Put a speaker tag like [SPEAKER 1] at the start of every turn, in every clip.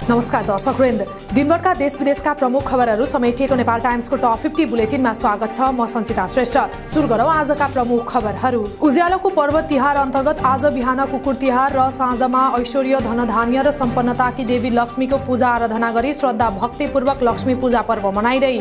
[SPEAKER 1] नमस्कार दर्शकवृन्द, दिनभरका देश विदेशका प्रमुख खबरहरू समेटिएको नेपाल टाइम्सको टप 50 बुलेटिनमा स्वागत छ। म सञ्चिता श्रेष्ठ। सुरु गरौँ आजका प्रमुख खबरहरू। उज्यालोको पर्व तिहार अन्तर्गत आज बिहान कुकुर तिहार र साँझमा ऐश्वर्य धनधान्य र सम्पन्नताकी देवी लक्ष्मीको पूजा आराधना गरी श्रद्धा भक्तिपूर्वक लक्ष्मी पूजा पर्व मनाइँदै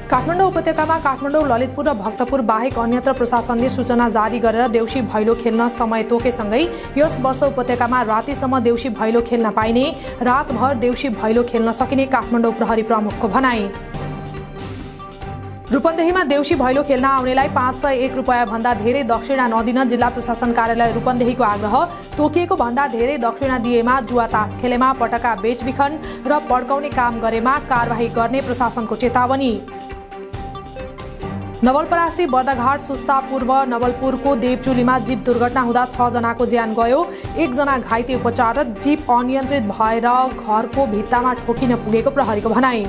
[SPEAKER 1] काठमाडौँ उपत्यकामा काठमाडौँ, ललितपुर र भक्तपुर बाहेक अन्यत्र प्रशासनले सूचना जारी गरेर देउसी भैलो खेल्न समय तोकेसँगै यस वर्ष उपत्यकामा रातिसम्म देउसी भैलो खेल्न पाइने, रातभर देउसी भैलो खेल्न सकिने काठमाडौँ प्रहरी प्रमुखको भनाई। रूपन्देहीमा देउसी भैलो खेल्न आउनेलाई 501 रुपैयाँ भन्दा धेरै दक्षिणा नदिन जिल्ला प्रशासन कार्यालय रूपन्देहीको आग्रह। तोकिएको भन्दा धेरै दक्षिणा दिएमा जुवा तास खेलेमा, पटका बेचबिखन र पड्काउने काम गरेमा कारबाही गर्ने प्रशासनको चेतावनी। नवलपरासी बर्दाघाट सुस्ता पूर्व नवलपुरको देवचुलीमा जीप दुर्घटना हुँदा 6 जनाको ज्यान गयो, 1 जना घाइते उपचाररत। जीप अनियन्त्रित भएर घरको भित्तामा ठोकिन पुगेको प्रहरीको भनाई।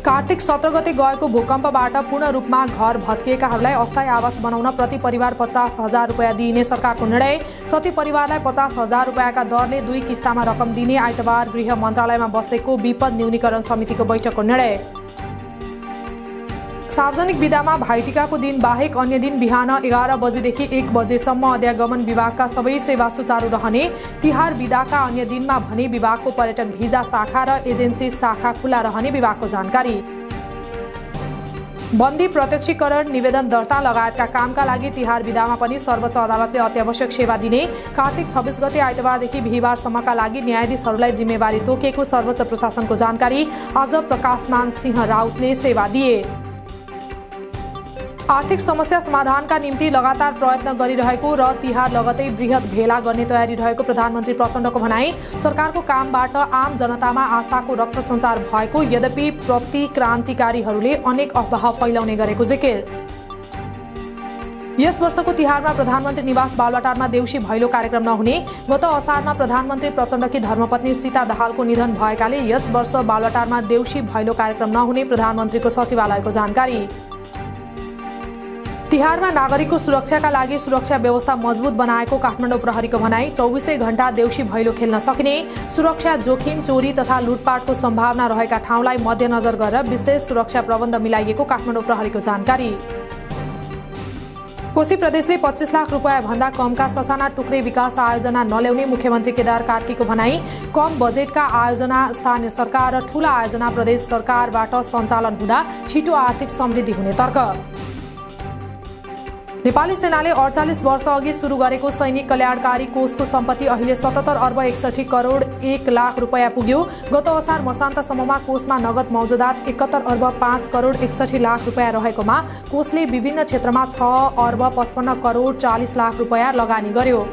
[SPEAKER 1] कार्तिक 17 गते गएको भूकम्पबाट पूर्ण रूपमा घर भत्किएकाहरूलाई अस्थायी आवास बनाउन प्रति परिवार 50,000 रुपैयाँ दिइने सरकारको निर्णय। प्रति परिवारलाई 50,000 रुपैयाँका दरले 2 किस्तामा रकम दिने आइतबार गृह मन्त्रालयमा बसेको विपद न्यूनीकरण समितिको बैठकको निर्णय। सार्वजनिक बिदामा भाइटिकाको दिन बाहेक अन्य दिन बिहान 11 बजेदेखि 1 बजेसम्म अध्यागमन विभागका सबै सेवा सुचारू रहने। तिहार बिदाका अन्य दिनमा भने विभागको पर्यटक भिजा शाखा र एजेन्सी शाखा खुला रहने विभागको जानकारी। बन्दी प्रत्यक्षीकरण, निवेदन दर्ता लगायतका कामका लागि तिहार बिदामा पनि सर्वोच्च अदालतले अत्यावश्यक सेवा दिने। कार्तिक 26 गते आइतबारदेखि बिहिबारसम्मका लागि न्यायाधीशहरूलाई जिम्मेवारी तोकेको सर्वोच्च प्रशासनको जानकारी। आज प्रकाशमान सिंह राउतले सेवा दिए। आर्थिक समस्या समाधानका निम्ति लगातार प्रयत्न गरिरहेको र तिहार लगतै बृहत भेला गर्ने तयारी रहेको प्रधानमन्त्री प्रचण्डको भनाई। सरकारको कामबाट आम जनतामा आशाको रक्त सञ्चार भएको, यद्यपि प्रतिक्रान्तिकारीहरूले अनेक अफवाह फैलाउने गरेको जिकिर। यस वर्षको तिहारमा प्रधानमन्त्री निवास बालुवाटारमा देउसी भैलो कार्यक्रम नहुने। गत असारमा प्रधानमन्त्री प्रचण्डकी धर्मपत्नी सीता दाहालको निधन भएकाले यस वर्ष बालुवाटारमा देउसी भैलो कार्यक्रम नहुने प्रधानमन्त्रीको सचिवालयको जानकारी। तिहारमा नागरिकको सुरक्षाका लागि सुरक्षा व्यवस्था मजबुत बनाएको काठमाडौँ प्रहरीको भनाई। 24 घण्टा देउसी भैलो खेल्न सकिने, सुरक्षा जोखिम, चोरी तथा लुटपाटको सम्भावना रहेका ठाउँलाई मध्यनजर गरेर विशेष सुरक्षा प्रबन्ध मिलाइएको काठमाडौँ प्रहरीको जानकारी। कोशी प्रदेशले 25 लाख रुपैयाँ भन्दा कमका ससाना टुक्रे विकास आयोजना नल्याउने मुख्यमन्त्री केदार कार्कीको भनाई। कम बजेटका आयोजना स्थानीय सरकार र ठूला आयोजना प्रदेश सरकारबाट सञ्चालन हुँदा छिटो आर्थिक समृद्धि हुने तर्क। नेपाली सेनाले 48 वर्ष अघि सुरु गरेको सैनिक कल्याणकारी कोषको सम्पत्ति अहिले 77 अर्ब 61 करोड 1 लाख रुपैयाँ पुग्यो। गत असार मसान्तसम्ममा कोषमा नगद मौजुदात 71 अर्ब 5 करोड 61 लाख रुपैयाँ रहेकोमा कोषले विभिन्न क्षेत्रमा 6 अर्ब 55 करोड 40 लाख रुपैयाँ लगानी गर्यो।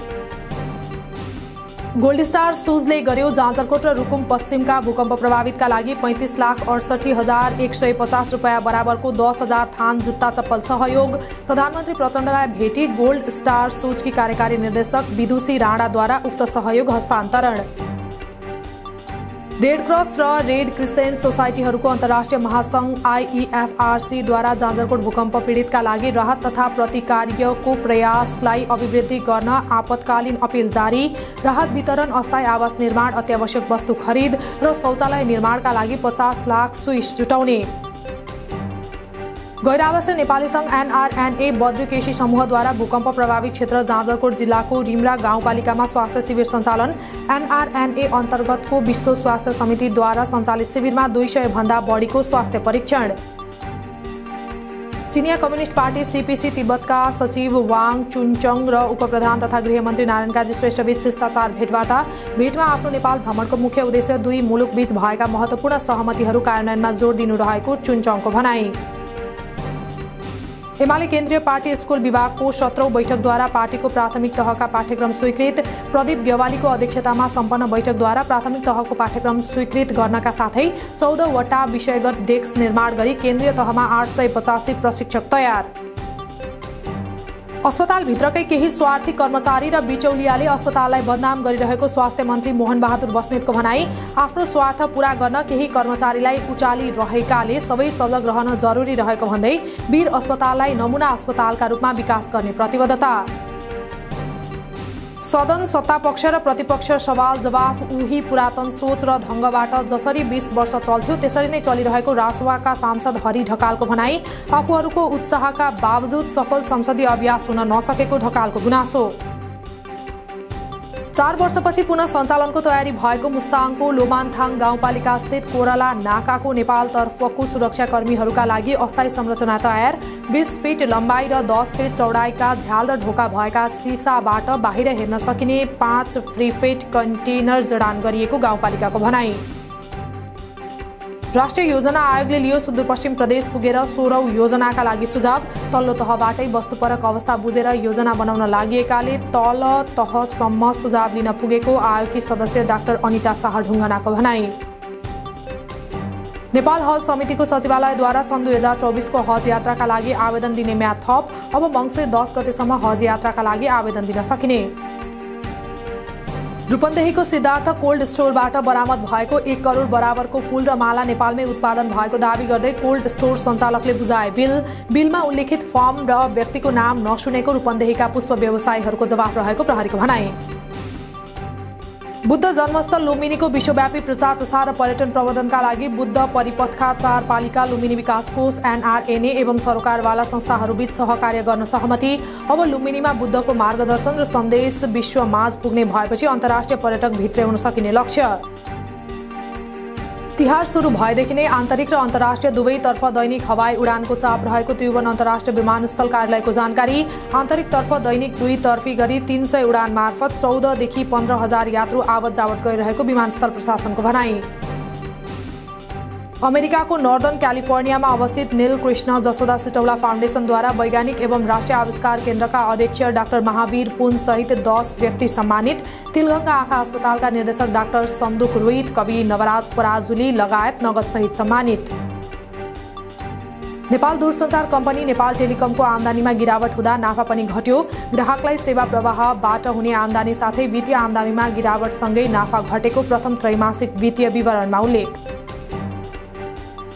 [SPEAKER 1] गोल्ड स्टार सुजले गर्यो। जाजरकोट र रुकुम पश्चिमका भूकम्प प्रभावितका लागि 35,68,150 रुपैयाँ बराबरको 10,000 थान जुत्ता चप्पल सहयोग। प्रधानमन्त्री प्रचण्डलाई भेटी गोल्ड स्टार सुजकी कार्यकारी निर्देशक विदुषी राणाद्वारा उक्त सहयोग हस्तान्तरण। रेड क्रस र रेड क्रिसेन्ट सोसाइटीहरूको अन्तर्राष्ट्रिय महासंघ IEFRC-द्वारा जाजरकोट भूकम्प पीडितका लागि राहत तथा प्रतिकार्यको प्रयासलाई अभिवृद्धि गर्न आपतकालीन अपिल जारी। राहत वितरण, अस्थायी आवास निर्माण, अत्यावश्यक वस्तु खरिद र शौचालय निर्माणका लागि 50 लाख स्विस जुटाउने। गैर-आवासीय नेपाली सङ्घ NRNA बद्रिकेशी समूहद्वारा भूकम्प प्रभावित क्षेत्र जाजरकोट जिल्लाको रिम्रा गाउँपालिकामा स्वास्थ्य शिविर सञ्चालन। NRNA अन्तर्गतको विश्व स्वास्थ्य समितिद्वारा सञ्चालित शिविरमा 200 भन्दा बढीको स्वास्थ्य परीक्षण। चिनिया कम्युनिस्ट पार्टी CPC तिब्बतका सचिव वाङ चुनचङ र उपप्रधान तथा गृहमन्त्री नारायण काजी श्रेष्ठबीच शिष्टाचार भेटवार्ता। भेटमा आफ्नो नेपाल भ्रमणको मुख्य उद्देश्य दुई मुलुकबीच भएका महत्त्वपूर्ण सहमतिहरू कार्यान्वयनमा जोड दिनु रहेको चुनचङको भनाई। एमाले केन्द्रीय पार्टी स्कुल विभागको 17औं बैठकद्वारा पार्टीको प्राथमिक तहका पाठ्यक्रम स्वीकृत। प्रदीप ग्यवालीको अध्यक्षतामा सम्पन्न बैठकद्वारा प्राथमिक तहको पाठ्यक्रम स्वीकृत गर्नका साथै 14 वटा विषयगत डेस्क निर्माण गरी केन्द्रीय तहमा 885 प्रशिक्षक तयार। अस्पतालभित्रकै केही स्वार्थी कर्मचारी र बिचौलियाले अस्पताललाई बदनाम गरिरहेको स्वास्थ्य मन्त्री मोहन बहादुर बस्नेतको भनाई। आफ्नो स्वार्थ पूरा गर्न केही कर्मचारीलाई उचाली रहेकाले सबै सजग रहन जरुरी रहेको भन्दै वीर अस्पताललाई नमुना अस्पतालका रूपमा विकास गर्ने प्रतिबद्धता। सदन सत्तापक्ष र प्रतिपक्ष सवाल जवाफ उही पुरातन सोच र ढङ्गबाट जसरी 20 वर्ष चल्थ्यो त्यसरी नै चलिरहेको रासुवाका सांसद हरि ढकालको भनाई। आफूहरूको उत्साहका बावजुद सफल संसदीय अभ्यास हुन नसकेको ढकालको गुनासो। 4 वर्षपछि पुनः सञ्चालनको तयारी भएको मुस्ताङको लोमानथाङ गाउँपालिका स्थित कोराला नाकाको नेपालतर्फको सुरक्षाकर्मीहरूका लागि अस्थायी संरचना तयार। 20 फिट लम्बाइ र 10 फिट चौडाइका झ्याल र ढोका भएका सिसाबाट बाहिर हेर्न सकिने 5 प्रिफेट कन्टेनर जडान गरिएको गाउँपालिकाको भनाई। राष्ट्रिय योजना आयोगले लियो सुदूरपश्चिम प्रदेश पुगेर 16औं योजनाका लागि सुझाव। तल्लो तहबाटै वस्तुपरक अवस्था बुझेर योजना बनाउन लागिएकाले तल तहसम्म सुझाव लिन पुगेको आयोगकी सदस्य डाक्टर अनिता शाह ढुङ्गानाको भनाई। नेपाल हज समितिको सचिवालयद्वारा सन् 2024 को हज यात्राका लागि आवेदन दिने म्याद थप। अब मङ्सिर 10 गतेसम्म हज यात्राका लागि आवेदन दिन सकिने। रूपन्देहीको सिद्धार्थ कोल्ड स्टोरबाट बरामद भएको 1 करोड बराबरको फूल र माला नेपालमै उत्पादन भएको दावी गर्दै कोल्ड स्टोर सञ्चालकले बुझाए बिलमा उल्लेखित फर्म र व्यक्तिको नाम नसुनेको रूपन्देहीका पुष्प व्यवसायीहरूको जवाफ रहेको प्रहरीको भनाई। बुद्ध जन्मस्थल लुम्बिनीको विश्वव्यापी प्रचार प्रसार र पर्यटन प्रवर्धनका लागि बुद्ध परिपथका 4 पालिका लुम्बिनी विकास कोष NRNA एवं सरोकारवाला संस्थाहरूबीच सहकार्य गर्न सहमति। अब लुम्बिनीमा बुद्धको मार्गदर्शन र सन्देश विश्वमाझ पुग्ने भएपछि अन्तर्राष्ट्रिय पर्यटक भित्र्याउन सकिने लक्ष्य। तिहार सुरु भएदेखि नै आन्तरिक र अन्तर्राष्ट्रिय दुवैतर्फ दैनिक हवाई उडानको चाप रहेको त्रिभुवन अन्तर्राष्ट्रिय विमानस्थल कार्यालयको जानकारी। आन्तरिकतर्फ दैनिक 2 तर्फी गरी 300 उडान मार्फत 14 देखि 15,000 यात्रु आवत जावत गरिरहेको विमानस्थल प्रशासनको भनाई। अमेरिकाको नर्दर्न क्यालिफोर्नियामा अवस्थित नील कृष्ण जसोदा सिटौला फाउन्डेसनद्वारा वैज्ञानिक एवं राष्ट्रिय आविष्कार केन्द्रका अध्यक्ष डाक्टर महावीर पुन सहित 10 व्यक्ति सम्मानित। तिलगङ्गा आँखा अस्पतालका निर्देशक डाक्टर सन्दुक रुइत, कवि नवराज पराजुली लगायत नगद सहित सम्मानित। नेपाल दूरसञ्चार कम्पनी नेपाल टेलिकमको आमदानीमा गिरावट हुँदा नाफा पनि घट्यो। ग्राहकलाई सेवा प्रवाहबाट हुने आमदानी साथै वित्तीय आमदानीमा गिरावटसँगै नाफा घटेको प्रथम त्रैमासिक वित्तीय विवरणमा उल्लेख।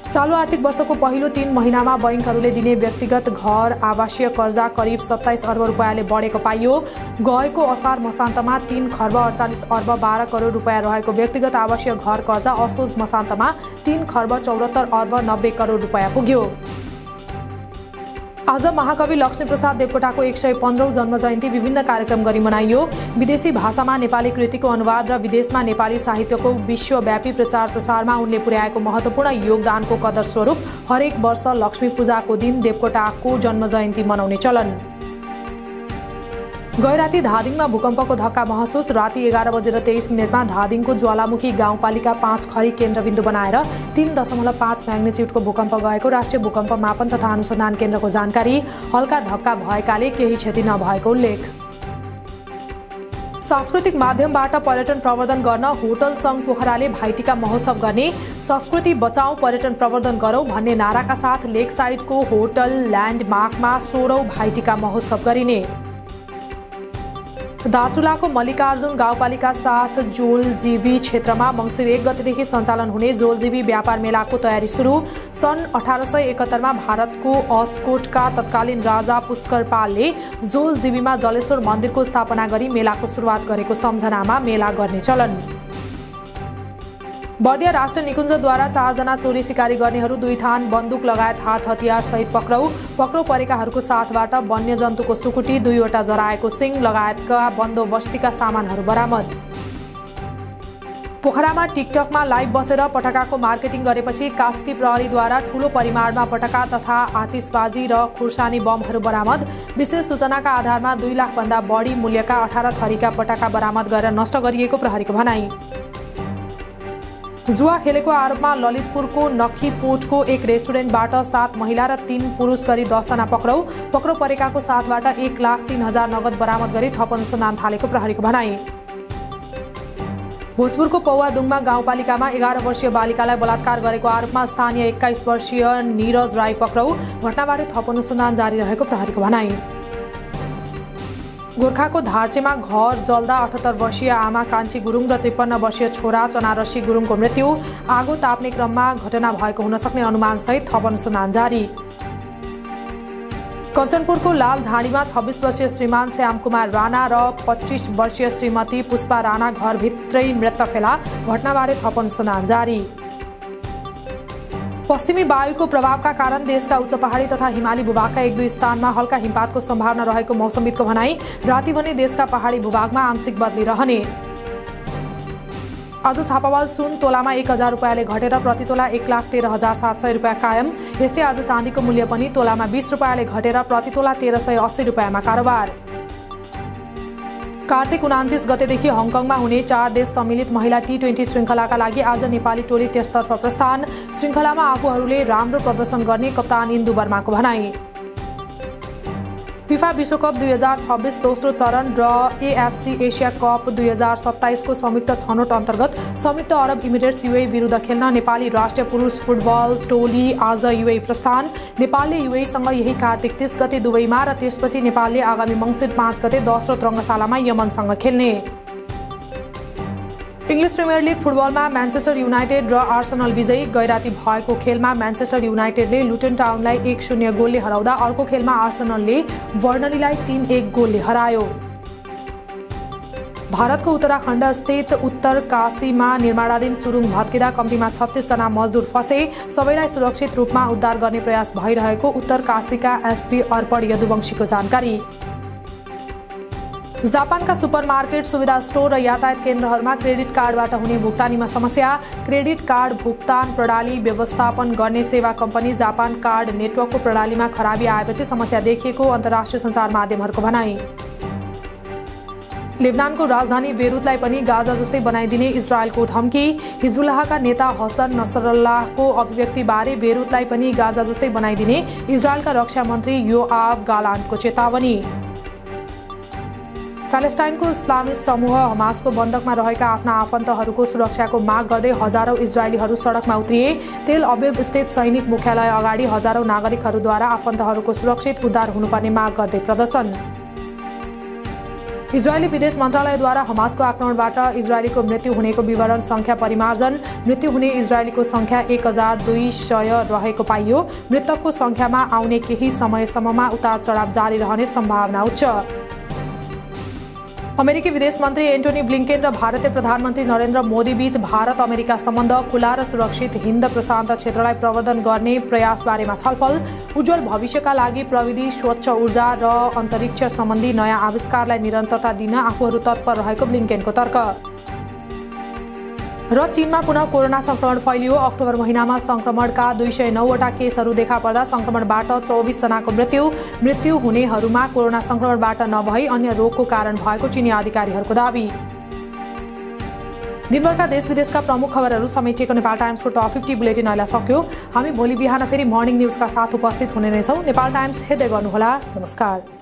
[SPEAKER 1] चालू आर्थिक वर्षको पहिलो 3 महिनामा बैंकहरूले दिने व्यक्तिगत घर आवासीय कर्जा करिब 27 अर्ब रुपैयाँले बढेको पाइयो। गएको असार मसान्तमा 3 खर्ब 48 अर्ब 12 करोड रुपैयाँ रहेको व्यक्तिगत आवासीय घर कर्जा असोज मसान्तमा 3 खर्ब 74 अर्ब 90 करोड रुपैयाँ पुग्यो। आज महाकवि लक्ष्मीप्रसाद देवकोटाको 115औं जन्म जयन्ती विभिन्न कार्यक्रम गरी मनाइयो। विदेशी भाषामा नेपाली कृतिको अनुवाद र विदेशमा नेपाली साहित्यको विश्वव्यापी प्रचार प्रसारमा उनले पुर्याएको महत्त्वपूर्ण योगदानको कदर स्वरूप हरेक वर्ष लक्ष्मी पूजाको दिन देवकोटाको जन्म जयन्ती मनाउने चलन। गैराती धादिङमा भूकम्पको धक्का महसुस। राति 11:23 धादिङको ज्वालामुखी गाउँपालिका 5 खरी केन्द्रबिन्दु बनाएर 3.5 म्याग्निच्युडको भूकम्प गएको राष्ट्रिय भूकम्प मापन तथा अनुसन्धान केन्द्रको जानकारी। हल्का धक्का भएकाले केही क्षति नभएको उल्लेख। सांस्कृतिक माध्यमबाट पर्यटन प्रवर्धन गर्न होटल संघ पोखराले भाइटिका महोत्सव गर्ने। संस्कृति बचाऊ पर्यटन प्रवर्धन गरौं भन्ने नाराका साथ लेक साइडको होटल ल्यान्डमार्कमा 16औं भाइटिका महोत्सव गरिने। दार्चुलाको मल्लिकार्जुन गाउँपालिका साथ जोलजीवी क्षेत्रमा मङ्सिर 1 गतेदेखि सञ्चालन हुने जोलजीवी व्यापार मेलाको तयारी सुरु। सन् 1871 मा भारतको अस्कोटका तत्कालीन राजा पुष्कर पालले जोलजीवीमा जलेश्वर मन्दिरको स्थापना गरी मेलाको सुरुवात गरेको सम्झनामा मेला गर्ने चलन। बर्दिया राष्ट्र निकुञ्जद्वारा 4 जना चोरी सिकारी गर्नेहरू 2 थान बन्दुक लगायत हात हतियार सहित पक्राउ परेकाहरूको साथबाट वन्यजन्तुको सुकुटी 2वटा जराएको सिंह लगायतका बन्दोबस्तीका सामानहरू बरामद। पोखरामा टिकटकमा लाइभ बसेर पटकाको मार्केटिङ गरेपछि कास्की प्रहरीद्वारा ठूलो परिमाणमा पटका तथा आतिशबाजी र खुर्सानी बमहरू बरामद। विशेष सूचनाका आधारमा 2 लाख भन्दा बढी मूल्यका 18 थरीका पटका बरामद गरेर नष्ट गरिएको प्रहरीको भनाई। जुवा खेलेको आरोपमा ललितपुरको नखीपोटको एक रेस्टुरेन्टबाट 7 महिला र 3 पुरुष गरी 10 जना पक्राउ परेकाको साथबाट 1,03,000 नगद बरामद गरी थप अनुसन्धान थालेको प्रहरीको भनाई। भोजपुरको पौवादुङमा गाउँपालिकामा 11 वर्षीय बालिकालाई बलात्कार गरेको आरोपमा स्थानीय 21 वर्षीय निरज राई पक्राउ। घटनाबारे थप अनुसन्धान जारी रहेको प्रहरीको भनाई। गोर्खाको धार्चेमा घर जल्दा 78 वर्षीय आमा कान्छी गुरुङ र 53 वर्षीय छोरा चनारसी गुरुङको मृत्यु। आगो ताप्ने क्रममा घटना भएको हुन सक्ने अनुमानसहित थप अनुसन्धान जारी। कञ्चनपुरको लाल झाडीमा 26 वर्षीय श्रीमान श्याम कुमार राणा र 25 वर्षीय श्रीमती पुष्पा राणा घरभित्रै मृत फेला। घटनाबारे थप अनुसन्धान जारी। पश्चिमी वायुको प्रभावका कारण देशका उच्च पहाडी तथा हिमाली भूभागका 1-2 स्थानमा हल्का हिमपातको सम्भावना रहेको मौसमविदको भनाई। राति भने देशका पहाडी भूभागमा आंशिक बदली रहने। आज छापावाल सुन तोलामा 1000 रुपैयाँले घटेर प्रति तोला 1,13,700 रुपैयाँ कायम। यस्तै आज चाँदीको मूल्य पनि तोलामा 20 रुपैयाँले घटेर प्रति तोला 1,380 रुपैयाँमा कारोबार। कार्तिक 29 गतेदेखि हङकङमा हुने 4 देश सम्मिलित महिला T20 श्रृङ्खलाका लागि आज नेपाली टोली त्यसतर्फ प्रस्थान। श्रृङ्खलामा आफूहरूले राम्रो प्रदर्शन गर्ने कप्तान इन्दु वर्माको भनाई। फिफा विश्वकप 2026 दोस्रो चरण र AFC एसिया कप 2027 को संयुक्त छनौट अन्तर्गत संयुक्त अरब इमिरेट्स UAE विरुद्ध खेल्न नेपाली राष्ट्रिय पुरुष फुटबल टोली आज UAE प्रस्थान। नेपालले UAE सँग यही कार्तिक 30 गते दुबईमा र त्यसपछि नेपालले आगामी मङ्सिर 5 गते दशरथ रङ्गशालामा यमनसँग खेल्ने। इङ्ग्लिस प्रिमियर लिग फुटबलमा म्यान्चेस्टर युनाइटेड र आर्सेनल विजयी। गैराती भएको खेलमा म्यान्चेस्टर युनाइटेडले लुटन टाउनलाई 1-0 गोलले हराउँदा अर्को खेलमा आर्सेनलले बर्नलीलाई 3-1 गोलले हरायो। भारतको उत्तराखण्ड स्थित उत्तरकाशीमा निर्माणाधीन सुरुङ भत्किँदा कम्तीमा 36 जना मजदुर फसे। सबैलाई सुरक्षित रूपमा उद्धार गर्ने प्रयास भइरहेको उत्तरकाशीका SP अर्पण यदुवंशीको जानकारी। जापानका सुपरमार्केट, सुविधा स्टोर र यातायात केन्द्रहरूमा क्रेडिट कार्डबाट हुने भुक्तानीमा समस्या। क्रेडिट कार्ड भुक्तान प्रणाली व्यवस्थापन गर्ने सेवा कम्पनी जापान कार्ड नेटवर्कको प्रणालीमा खराबी आएपछि समस्या देखिएको अन्तर्राष्ट्रिय सञ्चार माध्यमहरूको भनाई। लेबनानको राजधानी बेरुतलाई पनि गाजा जस्तै बनाइदिने इजरायलको धम्की। हिजबुल्लाहका नेता हसन नसरल्लाहको अभिव्यक्तिबारे बेरुतलाई पनि गाजा जस्तै बनाइदिने इजरायलका रक्षा मन्त्री योआव गालान्टको चेतावनी। प्यालेस्टाइनको इस्लामिस्ट समूह हमासको बन्दकमा रहेका आफ्ना आफन्तहरूको सुरक्षाको माग गर्दै हजारौं इजरायलीहरू सडकमा उत्रिए। तेल अभिव स्थित सैनिक मुख्यालय अगाडि हजारौं नागरिकहरूद्वारा आफन्तहरूको सुरक्षित उद्धार हुनुपर्ने माग गर्दै प्रदर्शन। इजरायली विदेश मन्त्रालयद्वारा हमासको आक्रमणबाट इजरायलीको मृत्यु हुनेको विवरण संख्या परिमार्जन। मृत्यु हुने इजरायलीको संख्या 1200 रहेको पाइयो। मृतकको संख्यामा आउने केही समयसम्ममा उतार चढाव जारी रहने सम्भावना उच्च। अमेरिकी विदेश मन्त्री एन्टोनी ब्लिङ्केन र भारतीय प्रधानमन्त्री नरेन्द्र मोदी बीच भारत अमेरिका सम्बन्ध खुला र सुरक्षित हिन्द प्रशान्त क्षेत्रलाई प्रवर्धन गर्ने प्रयासबारेमा छलफल। उज्जवल भविष्यका लागि प्रविधि, स्वच्छ ऊर्जा र अन्तरिक्ष सम्बन्धी नयाँ आविष्कारलाई निरन्तरता दिन आफूहरू तत्पर रहेको ब्लिङ्केनको तर्क। र चीनमा पुनः कोरोना संक्रमण फैलियो। अक्टोबर महिनामा संक्रमणका 209वटा केसहरू देखा पर्दा संक्रमणबाट 24 जनाको मृत्यु हुनेहरूमा कोरोना संक्रमणबाट नभई अन्य रोगको कारण भएको चीनी अधिकारीहरूको दावी। दिनभरका देश विदेशका प्रमुख खबरहरू समेटिएको नेपाल टाइम्सको टप 50 बुलेटिन अहिले सक्यो। हामी भोलि बिहान फेरि मर्निङ न्युजका साथ उपस्थित हुने नै छौँ। नेपाल टाइम्स हेर्दै गर्नुहोला। नमस्कार।